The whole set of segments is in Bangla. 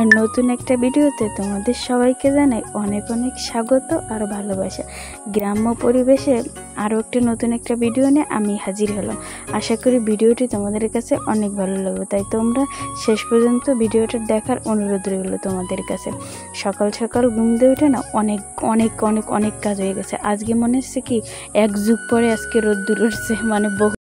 আর নতুন একটা ভিডিওতে তোমাদের সবাইকে জানাই অনেক অনেক স্বাগত আর ভালোবাসা। গ্রাম্য পরিবেশে আরও একটা নতুন একটা ভিডিও নিয়ে আমি হাজির হলাম। আশা করি ভিডিওটি তোমাদের কাছে অনেক ভালো লাগবে, তাই তোমরা শেষ পর্যন্ত ভিডিওটা দেখার অনুরোধ রইল তোমাদের কাছে। সকাল সকাল ঘুম দিয়ে উঠে না অনেক অনেক অনেক অনেক কাজ হয়ে গেছে। আজকে মনে হচ্ছে কি এক যুগ পরে আজকে রোদ্দুর উঠছে, মানে বহু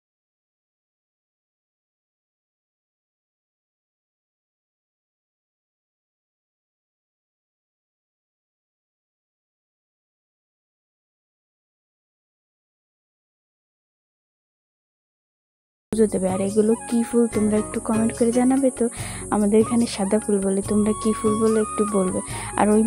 পুজো দেবে। আর এগুলো কি ফুল তোমরা একটু কমেন্ট করে জানাবে তো। আমাদের এখানে সাদা ফুল বলে, তোমরা কি ফুল বলে একটু বলবে। আর ওই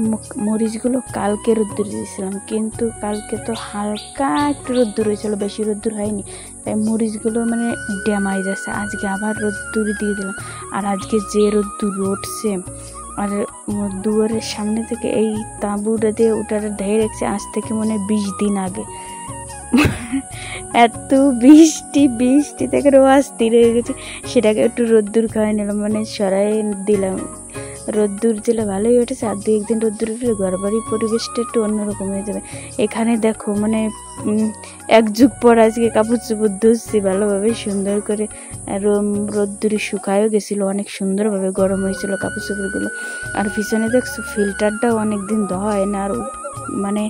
মরিচগুলো কালকে রোদ্দুর দিয়েছিলাম, কিন্তু কালকে তো হালকা একটু রোদ্দুর হয়েছিল, বেশি রোদ্দুর হয়নি, তাই মরিচগুলো মানে ড্যামাই যাচ্ছে। আজকে আবার রোদ্দুর দিয়ে দিলাম। আর আজকে যে রোদ্দুর উঠছে, আর দুয়ারের সামনে থেকে এই তাঁবুটা দিয়ে ওটাটা ঢেকে রেখেছে আজ থেকে মনে 20 দিন আগে। এত বৃষ্টি থেকে অস্থির হয়ে গেছে, সেটাকে একটু রোদ্দুর খাওয়াই নিলাম, মানে সরাই দিলাম। রোদ্দুর দিলে ভালোই উঠেছে, আর 2-1 দিন রোদ্দুর উঠলে ঘরবাড়ির পরিবেশটা একটু অন্যরকম হয়ে যাবে। এখানে দেখো মানে এক যুগ পর আজকে কাপড় চোপড় ধুচ্ছি ভালোভাবে সুন্দর করে। রোদ্দুরে শুকায়ও গেছিলো, অনেক সুন্দরভাবে গরম হয়েছিল কাপড় চোপড়গুলো। আর পিছনে দেখছো ফিল্টারটাও অনেকদিন ধোয়া হয় না, আর মানে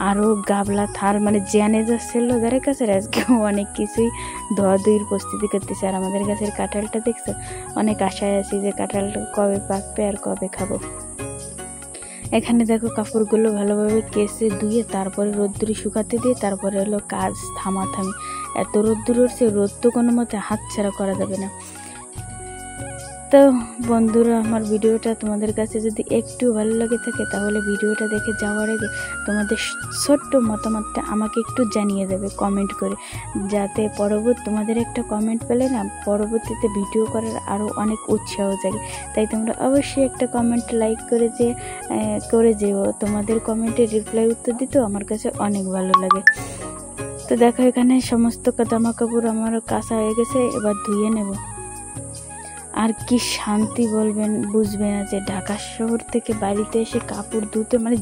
আরও গাবলা থাল মানে জেনে যাচ্ছিল যাদের কাছে, আজকে অনেক কিছুই ধোয়াধুয়ির প্রস্তুতি করতেছে। আর আমাদের গাছের কাঁঠালটা দেখছো, অনেক আশায় আছি যে কাঁঠালটা কবে পাকবে আর কবে খাবো। এখানে দেখো কাপড়গুলো ভালোভাবে কেচে ধুয়ে তারপরে রোদ্দুরে শুকাতে দিয়ে তারপরে হলো কাজ থামাথামি। এত রোদ্দুর উঠছে, রোদ তো কোনো মতে হাতছাড়া করা যাবে না। তো বন্ধুরা, আমার ভিডিওটা তোমাদের কাছে যদি একটু ভালো লাগে থাকে তাহলে ভিডিওটা দেখে যাওয়ার আগে তোমাদের ছোট্ট মতামতটা আমাকে একটু জানিয়ে দেবে কমেন্ট করে, যাতে তোমাদের একটা কমেন্ট পেলে না পরবর্তীতে ভিডিও করার আরও অনেক উৎসাহ জাগে। তাই তোমরা অবশ্যই একটা কমেন্ট লাইক করে যেও। তোমাদের কমেন্টের রিপ্লাই উত্তর দিতেও আমার কাছে অনেক ভালো লাগে। তো দেখো এখানে সমস্ত জামা কাপড় আমার কাঁচা হয়ে গেছে, এবার ধুয়ে নেব। আর কি শান্তি বলবেন বুঝবে না যে ঢাকা শহর থেকে বাড়িতে এসে কাপড় ধুতে মানে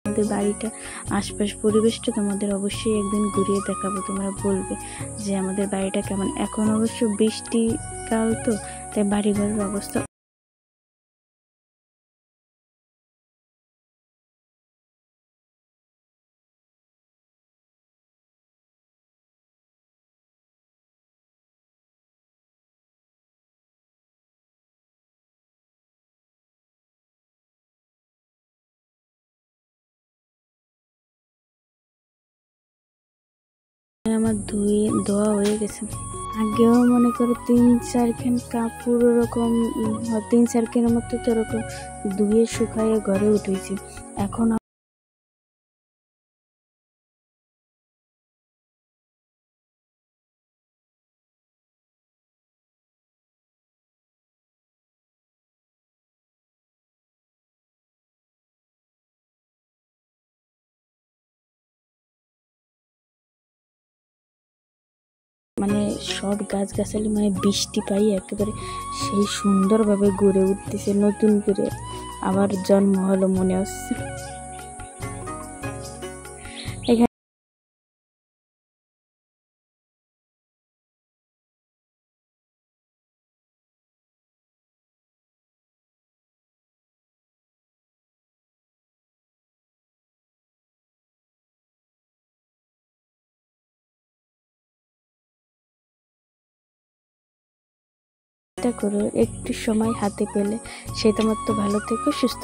আমাদের বাড়িটা আশপাশ পরিবেশটা তোমাদের অবশ্যই একদিন ঘুরিয়ে দেখাবো। তোমরা বলবে যে আমাদের বাড়িটা কেমন। এখন অবশ্য বৃষ্টিকাল তো, তাই বাড়িঘরের অবস্থা আমার ধোয়া হয়ে গেছে। আগেও মনে করো 3-4 খান কাপড় ওরকম 3-4 খানের মতো তো ওরকম ধুয়ে শুকাইয়ে ঘরে উঠেছি। এখন মানে সব গাছগাছালি মানে বৃষ্টি পাই একেবারে সেই সুন্দরভাবে গড়ে উঠতেছে, নতুন করে আবার জন্ম হলো মনে হচ্ছে। চেষ্টা করো একটু সময় হাতে পেলে। সেই তোমার তো ভালো থেকো, সুস্থ